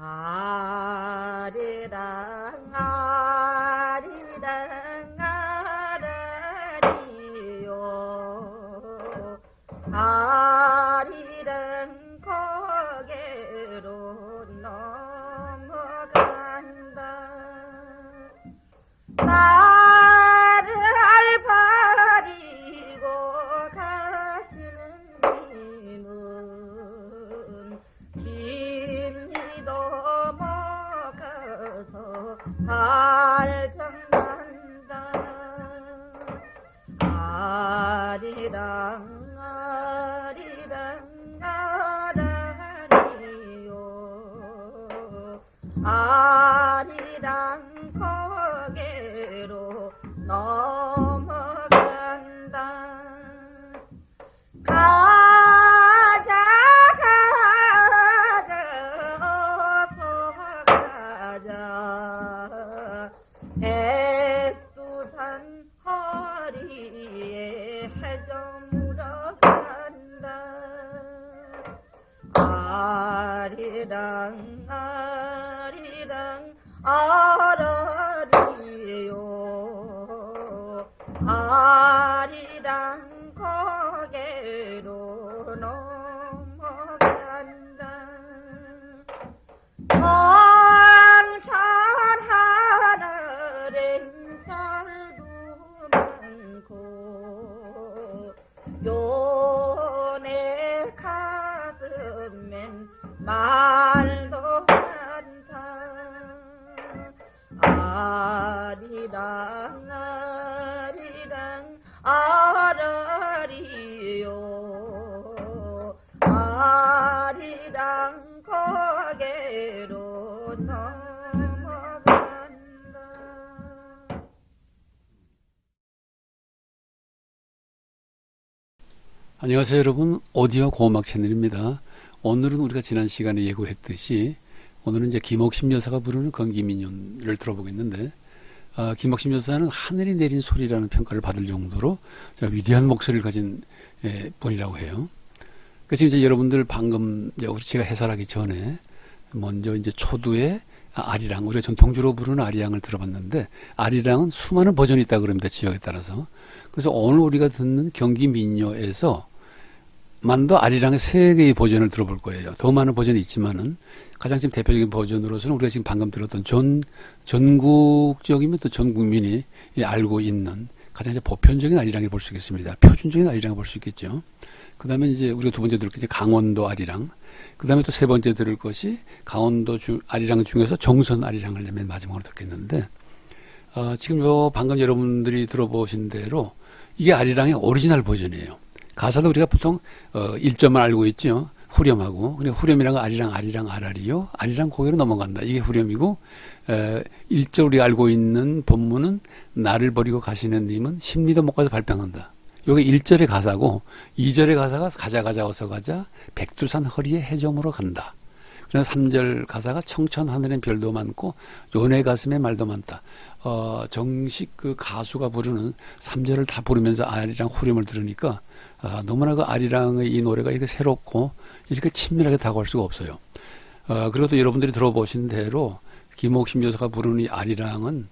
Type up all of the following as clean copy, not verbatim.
아리랑 아리랑 아라리요 아리랑 거기로 넘어간다. 나를 버리고 가시는 님은 심리도 먹어서 발병난다. 아리랑 아리랑 아라리요 아리랑 거기로 넘어간다. 가자 가자 어서 가자 백두산 허리에 해저물어 간다. 아리랑 아리랑 아라리요 아리랑 거기로 넘어간다. 황천 하늘엔 별도 많고 요내 가슴엔 말도 많다. 아리랑 아리랑 아라리요 아리랑 거기로 넘어간다. 안녕하세요 여러분, 오디오 고음악 채널입니다. 오늘은 우리가 지난 시간에 예고했듯이 오늘은 이제 김옥심 여사가 부르는 건기민요를 들어보겠는데, 김옥심 여사는 하늘이 내린 소리라는 평가를 받을 정도로 위대한 목소리를 가진 분이라고 해요. 그래서 이제 여러분들 방금 제가 해설하기 전에 먼저 이제 초두의 아리랑, 우리가 전통적으로 부르는 아리랑을 들어봤는데, 아리랑은 수많은 버전이 있다고 그럽니다, 지역에 따라서. 그래서 오늘 우리가 듣는 경기민요에서 만도 아리랑의 3개의 버전을 들어볼 거예요. 더 많은 버전이 있지만은 가장 지금 대표적인 버전으로서는 우리가 지금 방금 들었던 전국적이면 또 전 국민이 알고 있는 가장 이제 보편적인 아리랑을 볼 수 있겠습니다. 표준적인 아리랑을 볼 수 있겠죠. 그 다음에 이제 우리가 두 번째 들을 것이 강원도 아리랑, 그 다음에 또 세 번째 들을 것이 강원도 아리랑 중에서 정선 아리랑을 맨 마지막으로 듣겠는데, 지금 방금 여러분들이 들어보신 대로 이게 아리랑의 오리지널 버전이에요. 가사도 우리가 보통 1절만 알고 있죠. 후렴하고. 그리고 후렴이란 건 아리랑 아리랑 아라리요 아리랑 고개로 넘어간다, 이게 후렴이고, 1절 우리가 알고 있는 본문은 나를 버리고 가시는 님은 심리도 못 가서 발병한다. 요게 1절의 가사고, 2절의 가사가 가자 가자 어서 가자 백두산 허리에 해저물어 간다. 그다음 3절 가사가 청천 하늘엔 별도 많고 요내 가슴에 말도 많다. 정식 그 가수가 부르는 3절을 다 부르면서 아리랑 후렴을 들으니까 너무나 그 아리랑의 이 노래가 이렇게 새롭고 이렇게 친밀하게 다가올 수가 없어요. 그리고 또 여러분들이 들어보신 대로 김옥심 여사가 부르는 이 아리랑은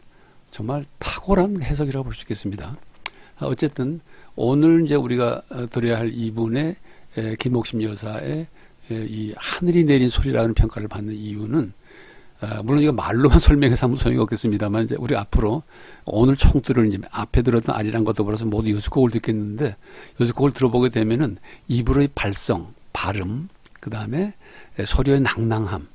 정말 탁월한 해석이라고 볼 수 있겠습니다. 어쨌든 오늘 이제 우리가 들어야 할 이분의 김옥심 여사의 이 하늘이 내린 소리라는 평가를 받는 이유는, 물론 이거 말로만 설명해서 아무 소용이 없겠습니다만, 이제 우리 앞으로 오늘 총 들을 이제 앞에 들었던 아리랑과 더불어서 모두 6곡을 듣겠는데, 6곡을 들어보게 되면은 입으로의 발성, 발음, 그 다음에 소리의 낭낭함,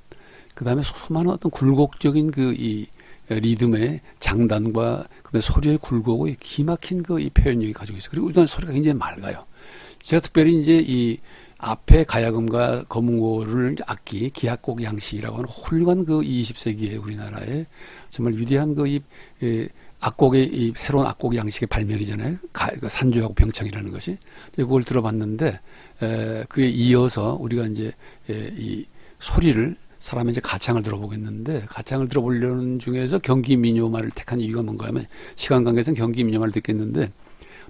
그 다음에 수많은 어떤 굴곡적인 그 이 리듬의 장단과 그다음에 소리의 굴곡의 기막힌 그 이 표현력이 가지고 있어요. 그리고 일단 소리가 굉장히 맑아요. 제가 특별히 이제 이 앞에 가야금과 거문고를 악기, 기악곡 양식이라고 하는 훌륭한 그 20세기의 우리나라의 정말 위대한 그 악곡의 이 새로운 악곡 양식의 발명이잖아요. 산주하고 병창이라는 것이. 그걸 들어봤는데, 그에 이어서 우리가 이제 이 소리를 사람의 이제 가창을 들어보겠는데, 가창을 들어보려는 중에서 경기민요말을 택한 이유가 뭔가 하면, 시간 관계에서는 경기민요말을 듣겠는데,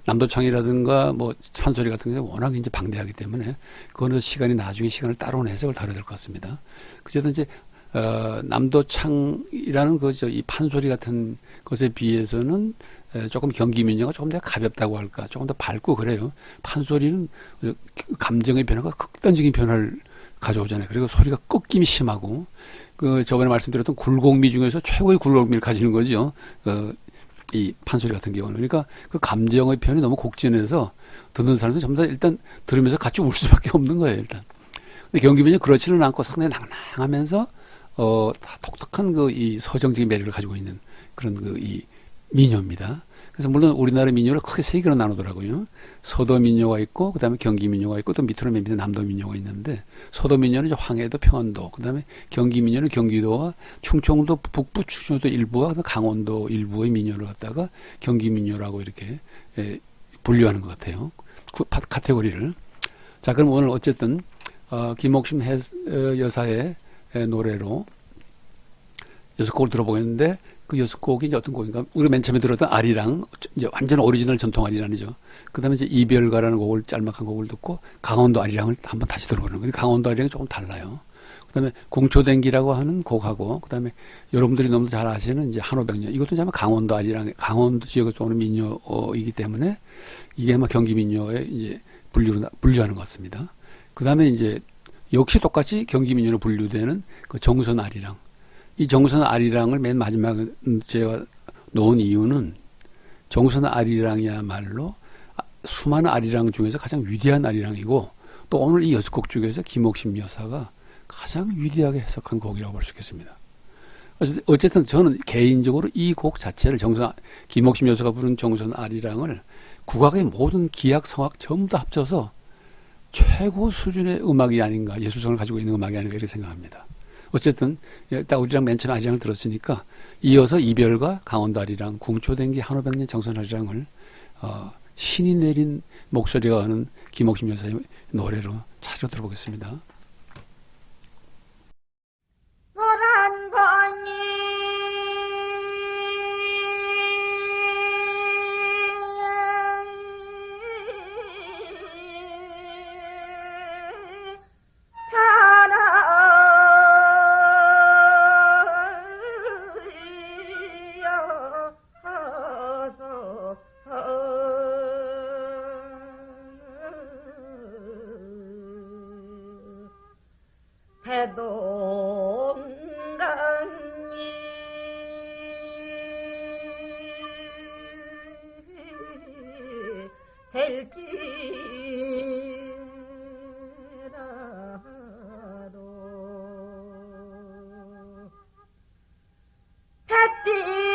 남도창이라든가 뭐 찬소리 같은 게 워낙 이제 방대하기 때문에 그거는 시간이 나중에 시간을 따로 내서 그걸 다뤄야 될 것 같습니다. 그제도 이제 남도창이라는 그저 이 판소리 같은 것에 비해서는 조금 경기민요가 조금 더 가볍다고 할까, 조금 더 밝고 그래요. 판소리는 감정의 변화가 극단적인 변화를 가져오잖아요. 그리고 소리가 꺾임이 심하고, 그 저번에 말씀드렸던 굴곡미 중에서 최고의 굴곡미를 가지는 거죠. 이 판소리 같은 경우는. 그러니까 그 감정의 표현이 너무 곡진해서 듣는 사람들 전부 다 일단 들으면서 같이 울 수밖에 없는 거예요, 일단. 근데 경기민요 그렇지는 않고 상당히 낭낭하면서 다 독특한 그 이 서정적인 매력을 가지고 있는 그런 그 이 민요입니다. 그래서 물론 우리나라 민요를 크게 세 개로 나누더라고요. 서도 민요가 있고, 그 다음에 경기 민요가 있고, 또 밑으로 맨 밑에 남도 민요가 있는데, 서도 민요는 이제 황해도, 평안도, 그 다음에 경기 민요는 경기도와 충청도, 북부, 충청도 일부와 강원도 일부의 민요를 갖다가 경기 민요라고 이렇게 분류하는 것 같아요. 카테고리를. 자, 그럼 오늘 어쨌든 김옥심 여사의 노래로 6곡을 들어보겠는데, 그 6곡이 이제 어떤 곡인가? 우리가 맨 처음에 들었던 아리랑, 이제 완전 오리지널 전통 아리랑이죠. 그 다음에 이제 이별가라는 곡을, 짤막한 곡을 듣고, 강원도 아리랑을 한번 다시 들어보는 거예요. 강원도 아리랑이 조금 달라요. 그 다음에 공초댕기라고 하는 곡하고, 그 다음에 여러분들이 너무 잘 아시는 이제 한오백년. 이것도 이제 아마 강원도 아리랑, 강원도 지역에서 오는 민요이기 때문에, 이게 아마 경기 민요에 이제 분류하는 것 같습니다. 그 다음에 이제, 역시 똑같이 경기 민요로 분류되는 그 정선 아리랑. 이 정선 아리랑을 맨 마지막에 제가 놓은 이유는 정선 아리랑이야말로 수많은 아리랑 중에서 가장 위대한 아리랑이고 또 오늘 이 6곡 중에서 김옥심 여사가 가장 위대하게 해석한 곡이라고 볼 수 있겠습니다. 어쨌든 저는 개인적으로 이 곡 자체를 김옥심 여사가 부른 정선 아리랑을 국악의 모든 기악, 성악 전부 다 합쳐서 최고 수준의 음악이 아닌가, 예술성을 가지고 있는 음악이 아닌가 이렇게 생각합니다. 어쨌든 딱 우리랑 맨 처음 아리랑을 들었으니까 이어서 이별과 강원도 아리랑, 궁초댕기, 한오백년 정선 아리랑을 신이 내린 목소리가 하는 김옥심 여사의 노래로 차려 들어보겠습니다. 노란 번이 대동강이 될지라도 해 띄어라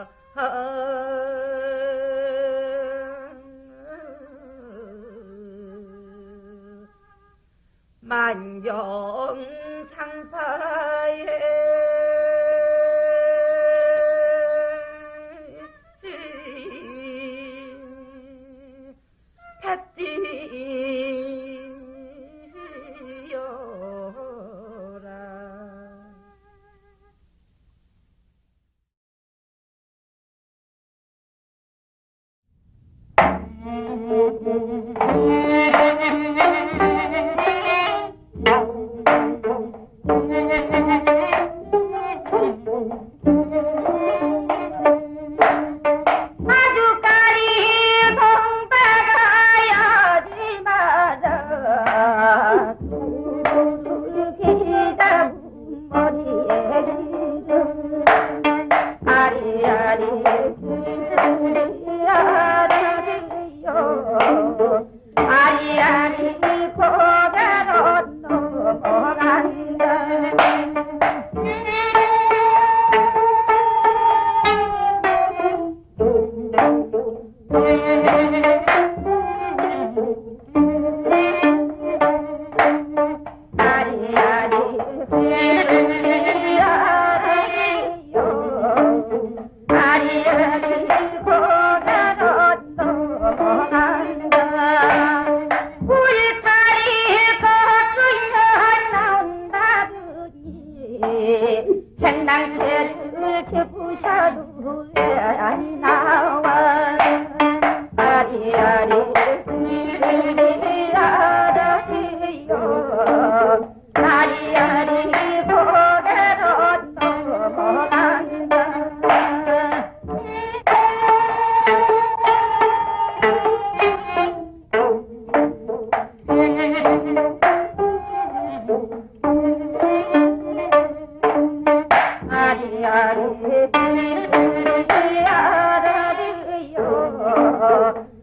해 띄어라 만병창파에 햇띠어라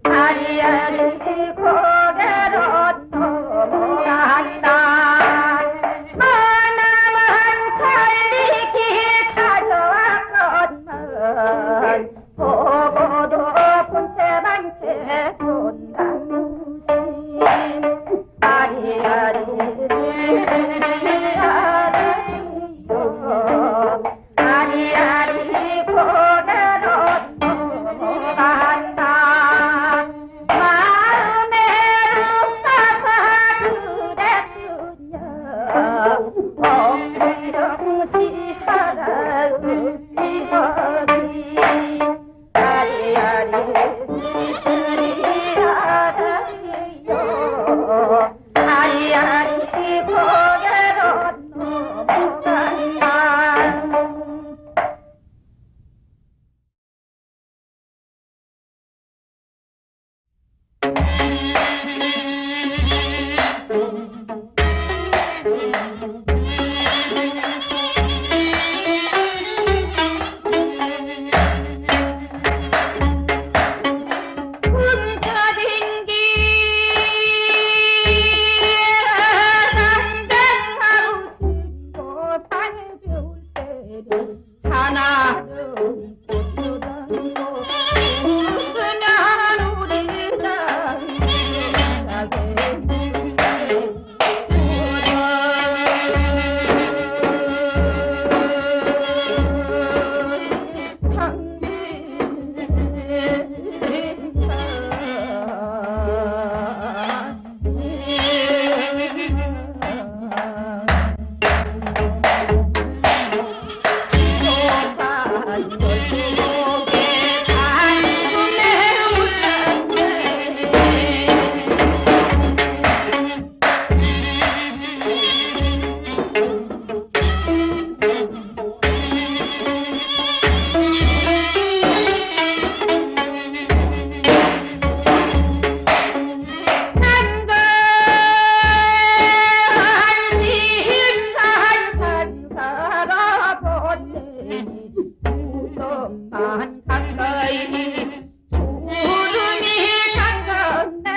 아리아리 고개로 넘어간다. 머나먼 살리기 찾아왔건만 보고도 본체만 채본다무심. 아리아리 아리아리 고개로 넘어간다. 마음에 룩사사 그랬으냐 엉덩시하라 으찌허리. 아리아리 아라리요 아리아리 고개로 넘어간다. hun자진 길 난장하고 신고 산에 배울 때를 하나름 고추장고 웃으면 우리랑 무덤만 가까이 구름이 잠겼네.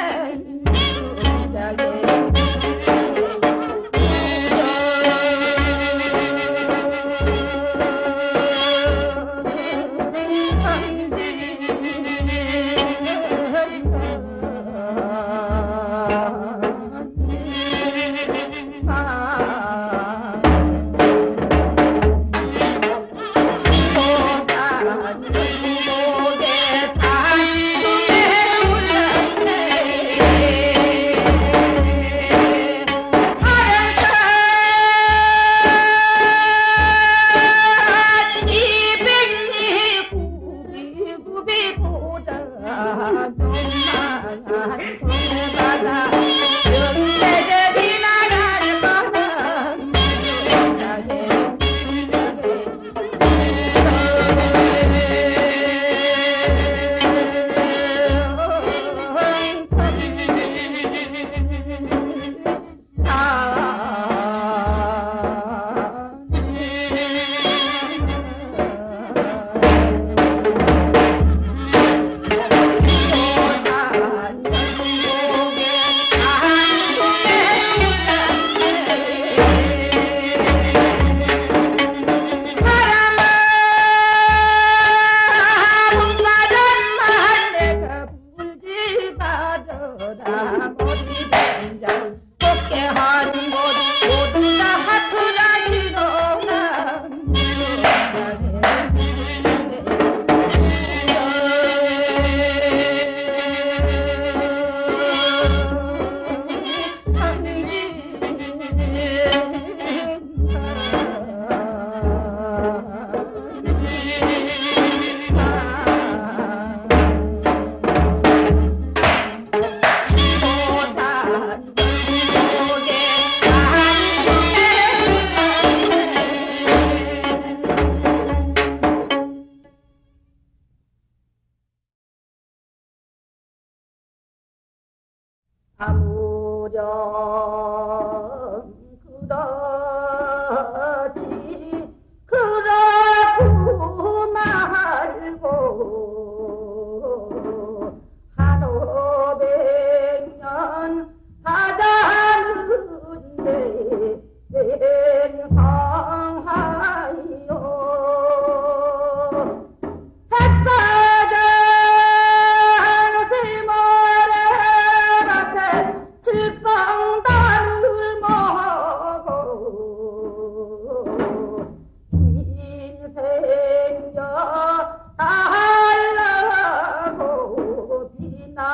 고개 아무렴 그러지 그러고 말고 한 500년 사자는데 맹성하여 백사장 세모래 밭에 칠성단을 먹고 인생여 달라고 비난이다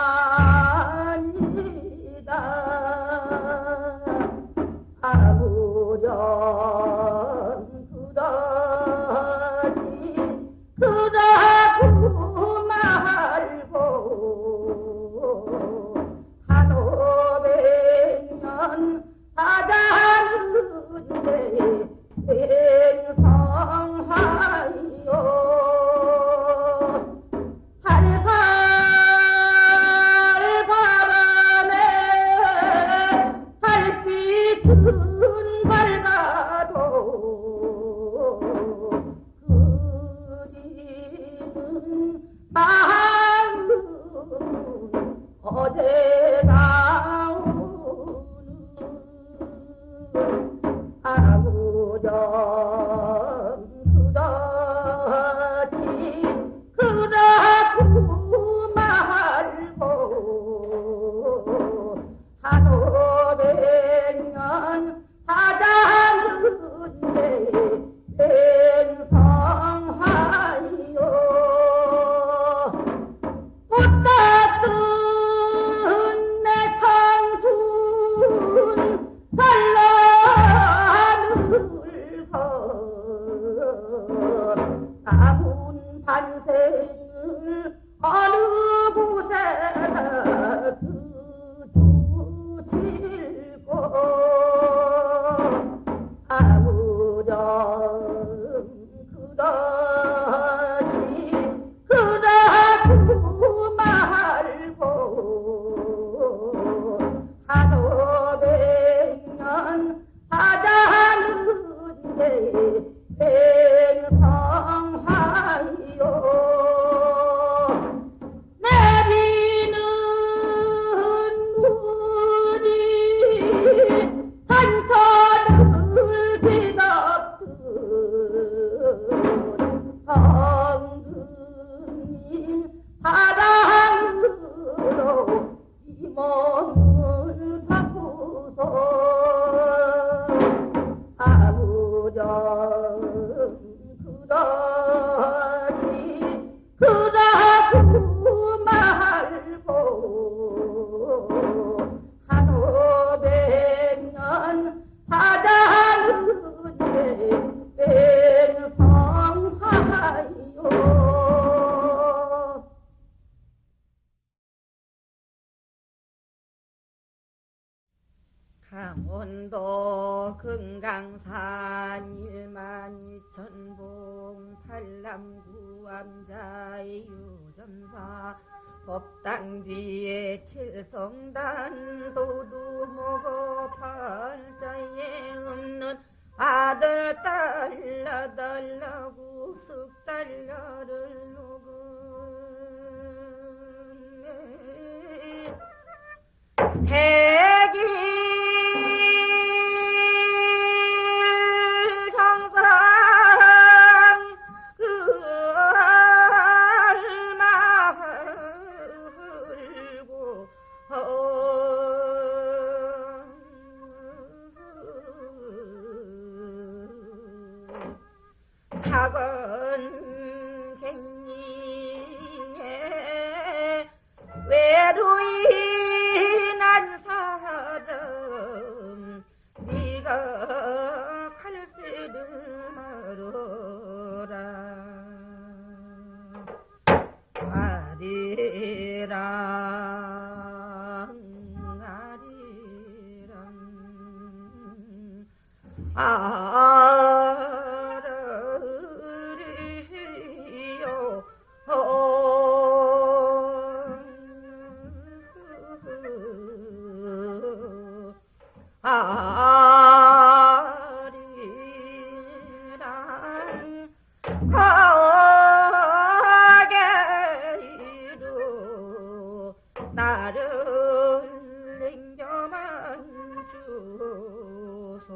아무렴 그러지 그러고 말고 한 500년 사자는데 맹성하여 살살 바람에 달빛은 밝아도 그리는 마음은 어제가 오는 아무렴 그러지 그러고 말고 한 500년 사자는데 맹성하여 꽃같은 내 청춘 산란을 거 남은 반생을 어느 곳에다 두질고 아무렴 그러지 그러고 말고 한 500년 사자는데 맹성하여 내리는 눈이 산천을 뒤덮은 성금인 사랑으로 이 몸을 닦고서 아무렴 그러지 그러고 말고 한 500년 사자는데 맹성하여 강원도 금강산 12000봉 팔남구 암자의 유전사 법당 뒤에 칠성단 도두 먹어 팔자에 없는 아들 달라달라고 쑥달려를 녹은 백일 정상 그 말고 작은 갱리에 외로이 난 사람 네가 갈새를 말어라 아리랑 아르리요 아리랑 하게 이루 나를 냉겨만 주소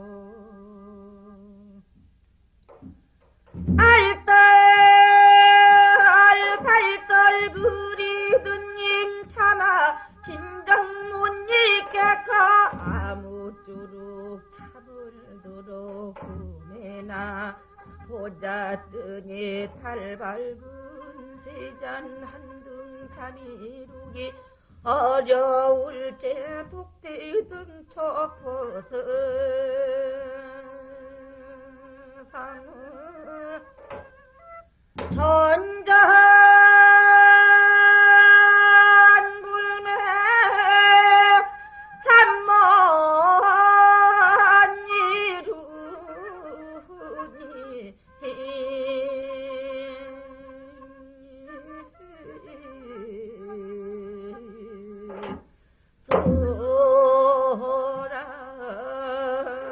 알살떨 그리던 님 참아 진정 못 읽겠가 아무쪼록 차돌도록 꿈에나 보자더니 달 밝은 세잔 한등 잠이 이루기 어려울 제 독대등 척퍼서 전전 불매 잠못 이루니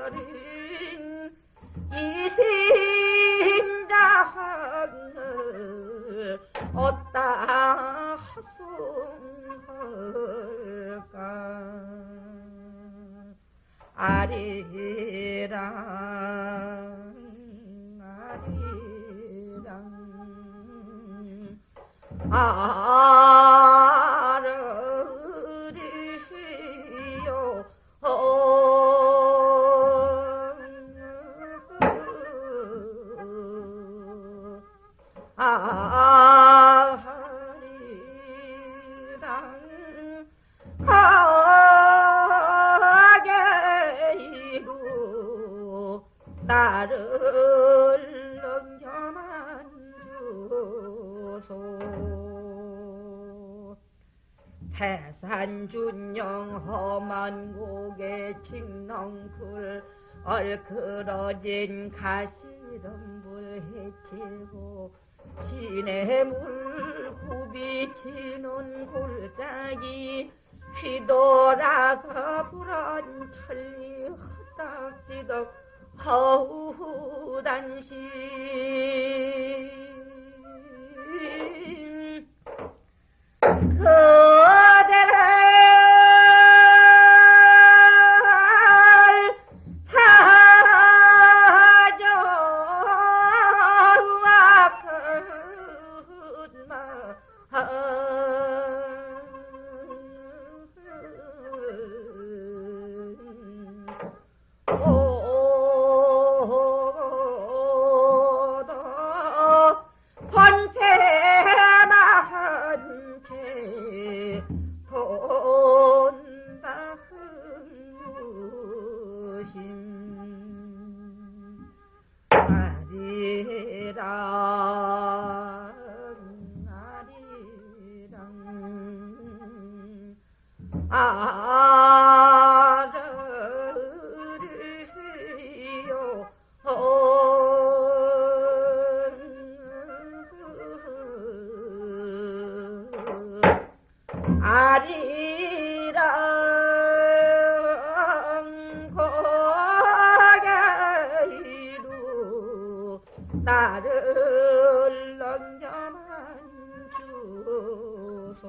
소라린 이심장을 어따 하송할까 아리랑 아르리요 아리랑 하게 이루 나를 넘겨만 주소 태산준영 험한 고개 칭넝쿨 얼크러진 가시덤불 해치고 시냇물 굽이치는 골짜기 휘돌아서 불안 천리 헛딱지덕 허우단신 그대를 찾아와 큰마 오도 번체만 채 돈다 흥무심 아리랑 아르리요 아리랑 거게 이루 나를 넘겨만 주소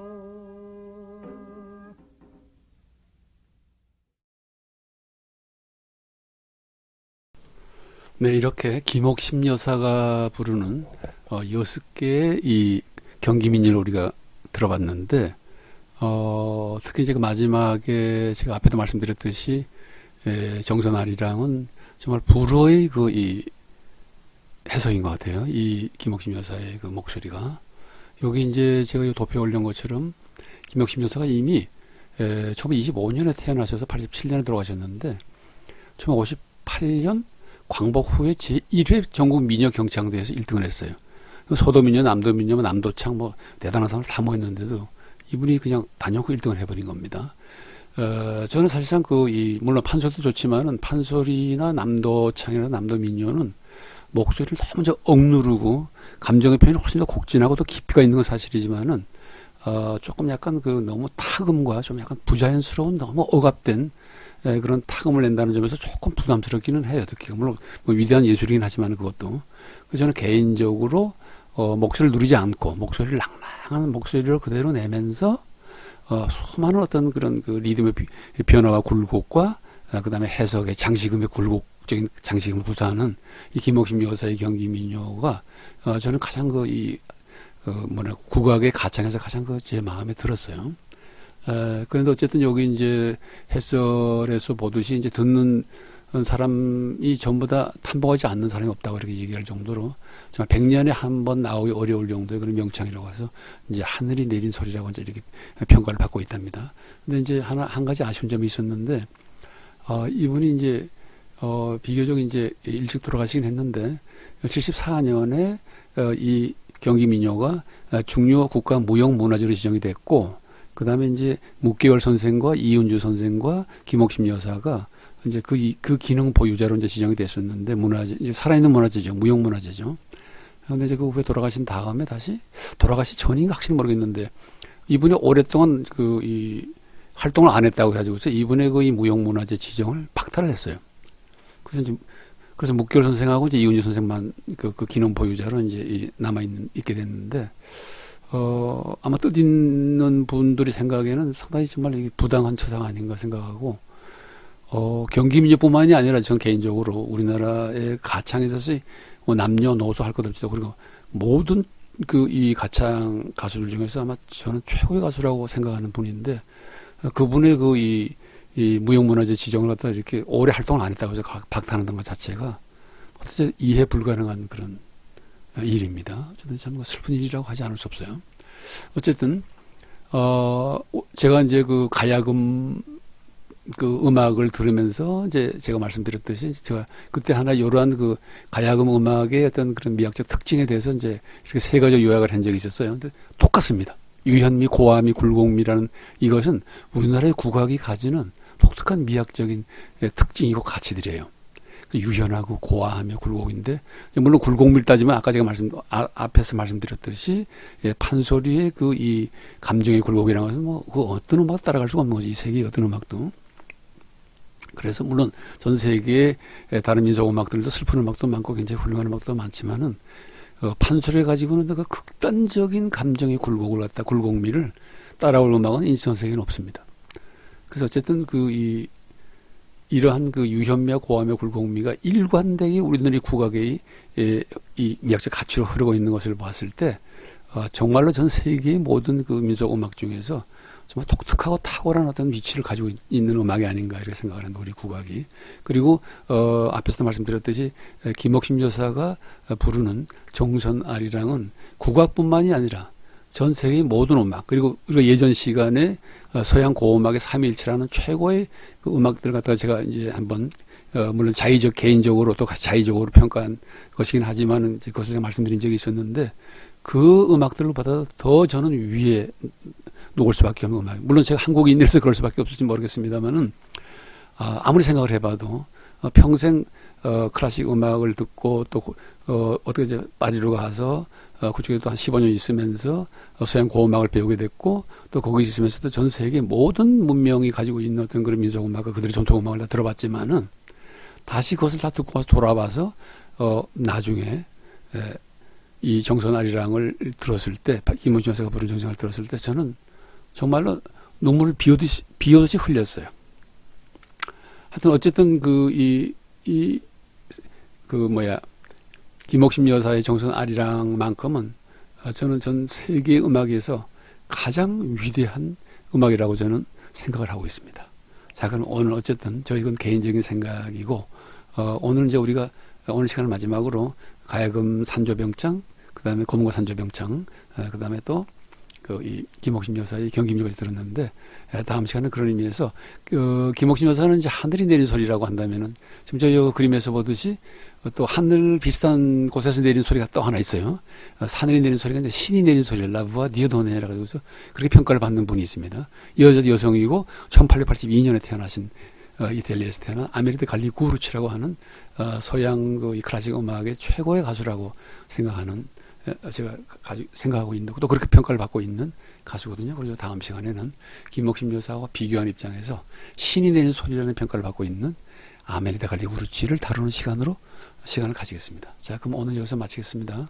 네, 이렇게 김옥심여사가 부르는 6개의 이 경기민요를 우리가 들어봤는데, 특히 이제 그 마지막에 제가 앞에도 말씀드렸듯이, 정선아리랑은 정말 불어의 이 해석인 것 같아요. 이 김옥심여사의 그 목소리가. 여기 이제 제가 이 도표에 올린 것처럼, 김옥심여사가 이미, 1925년에 태어나셔서 87년에 돌아가셨는데, 1958년 광복 후에 제1회 전국 민요 경창대회에서 1등을 했어요. 서도민요, 남도민요, 남도창 뭐 대단한 상을 다 모였는데도 이분이 그냥 단연코 1등을 해버린 겁니다. 저는 사실상 물론 판소리도 좋지만은 판소리나 남도창이나 남도민요는 목소리를 너무 억누르고 감정의 표현이 훨씬 더 곡진하고 더 깊이가 있는 건 사실이지만은 조금 약간 너무 타금과 좀 약간 부자연스러운 너무 억압된 그런 타금을 낸다는 점에서 조금 부담스럽기는 해요. 듣기가. 물론 뭐 위대한 예술이긴 하지만 그것도. 그래서 저는 개인적으로 목소리를 누리지 않고 목소리를 낭낭한 목소리를 그대로 내면서 수많은 어떤 그런 그 리듬의 변화와 굴곡과 그다음에 해석의 장식음의 굴곡적인 장식음을 구사하는 이 김옥심 여사의 경기민요가 저는 가장 국악의 가창에서 가장 제 마음에 들었어요. 그런데 어쨌든 여기 이제 해설에서 보듯이 이제 듣는 사람이 전부 다 탐복하지 않는 사람이 없다고 이렇게 얘기할 정도로 정말 100년에 한 번 나오기 어려울 정도의 그런 명창이라고 해서 이제 하늘이 내린 소리라고 이제 이렇게 평가를 받고 있답니다. 근데 이제 한 가지 아쉬운 점이 있었는데, 이분이 이제, 비교적 이제 일찍 돌아가시긴 했는데, 74년에, 이 경기민요가 중요 국가 무형문화재로 지정이 됐고, 그 다음에 이제 묵계월 선생과 이은주 선생과 김옥심 여사가 이제 그 기능 보유자로 이제 지정이 됐었는데, 문화재, 이제 살아있는 문화재죠. 무형문화재죠. 근데 이제 그 후에 돌아가신 다음에 다시, 돌아가시 전인가 확실히 모르겠는데, 이분이 오랫동안 활동을 안 했다고 해가지고서 이분의 이 무형문화재 지정을 박탈을 했어요. 그래서 묵계월 선생하고 이제 이은주 선생만 그 기능 보유자로 이제 있게 됐는데, 아마 뜻있는 분들이 생각에는 상당히 정말 이게 부당한 처사가 아닌가 생각하고, 경기민요뿐만이 아니라 전 개인적으로 우리나라의 가창에 있어서 남녀노소 할 것 없죠. 그리고 모든 이 가창 가수들 중에서 아마 저는 최고의 가수라고 생각하는 분인데, 그분의 이 무형문화재 지정을 갖다 이렇게 오래 활동을 안 했다고 해서 박탈한다는 것 자체가 도대체 이해 불가능한 그런 일입니다. 저는 참 슬픈 일이라고 하지 않을 수 없어요. 어쨌든, 제가 이제 그 가야금 음악을 들으면서 이제 제가 말씀드렸듯이 제가 그때 하나 이러한 가야금 음악의 어떤 그런 미학적 특징에 대해서 이제 이렇게 세 가지 요약을 한 적이 있었어요. 근데 똑같습니다. 유현미, 고화미, 굴곡미라는 이것은 우리나라의 국악이 가지는 독특한 미학적인 특징이고 가치들이에요. 유현하고 고화하며 굴곡인데, 물론 굴곡미를 따지면 아까 제가 앞에서 말씀드렸듯이 판소리의 이 감정의 굴곡이라는 것은 그 어떤 음악 따라갈 수가 없는 거죠. 이 세계의 어떤 음악도. 그래서 물론 전 세계의 다른 민속 음악들도 슬픈 음악도 많고 굉장히 훌륭한 음악도 많지만은 판소리를 가지고는 그 극단적인 감정의 굴곡미를 따라올 음악은 인생 세계는 없습니다. 그래서 어쨌든 이러한 유현미와 고화미와 굴곡미가 일관되게 우리나라의 국악의 이 미학적 가치로 흐르고 있는 것을 봤을 때 정말로 전 세계의 모든 민속 음악 중에서 정말 독특하고 탁월한 어떤 위치를 가지고 있는 음악이 아닌가 이렇게 생각을 합니다. 우리 국악이. 그리고 앞에서도 말씀드렸듯이 김옥심 여사가 부르는 정선아리랑은 국악뿐만이 아니라 전 세계의 모든 음악, 그리고 우리가 예전 시간에 서양 고음악의 삼위일체라는 최고의 음악들을 갖다가 제가 이제 한번 물론 개인적으로 또 자의적으로 평가한 것이긴 하지만은 그것을 제가 말씀드린 적이 있었는데, 그 음악들을 보다 더 저는 위에 놓을 수밖에 없는 음악. 물론 제가 한국인이라서 그럴 수밖에 없을지 모르겠습니다만은, 아무리 생각을 해봐도, 평생, 클래식 음악을 듣고, 또, 어떻게 이제 파리로 가서, 그쪽에 또 한 15년 있으면서, 서양 고음악을 배우게 됐고, 또 거기 있으면서도 전 세계 모든 문명이 가지고 있는 어떤 그런 민속 음악과 그들의 전통 음악을 다 들어봤지만은, 다시 그것을 다 듣고 와서 돌아와서, 나중에, 이 정선아리랑을 들었을 때, 김옥심 여사가 부른 정선아리랑을 들었을 때, 저는 정말로 눈물을 비오듯이 흘렸어요. 하여튼 어쨌든 김옥심 여사의 정선아리랑만큼은 저는 전 세계 음악에서 가장 위대한 음악이라고 저는 생각을 하고 있습니다. 자, 그럼 오늘 어쨌든 이건 개인적인 생각이고, 오늘 이제 우리가 오늘 시간을 마지막으로 가야금 산조병창, 그 다음에 고문고 산조병창, 그 다음에 또 이 김옥심 여사의 경기민요까지 들었는데, 다음 시간은 그런 의미에서 김옥심 여사는 이제 하늘이 내린 소리라고 한다면은 지금 저희 그림에서 보듯이 또 하늘 비슷한 곳에서 내린 소리가 또 하나 있어요. 하늘이 내린 소리가 이제 신이 내린 소리, 라부와 디오도네라 가지고서 그렇게 평가를 받는 분이 있습니다. 이 여자도 여성이고 1882년에 태어나신 이탈리아에서 태어난 아메리드 갈리구르치라고 하는 서양 이 클래식 음악의 최고의 가수라고 생각하는 제가 생각하고 있는, 또 그렇게 평가를 받고 있는 가수거든요. 그리고 다음 시간에는 김옥심 여사와 비교한 입장에서 신이 내는 소리라는 평가를 받고 있는 아멜리다 갈리 우르치를 다루는 시간을 가지겠습니다. 자, 그럼 오늘 여기서 마치겠습니다.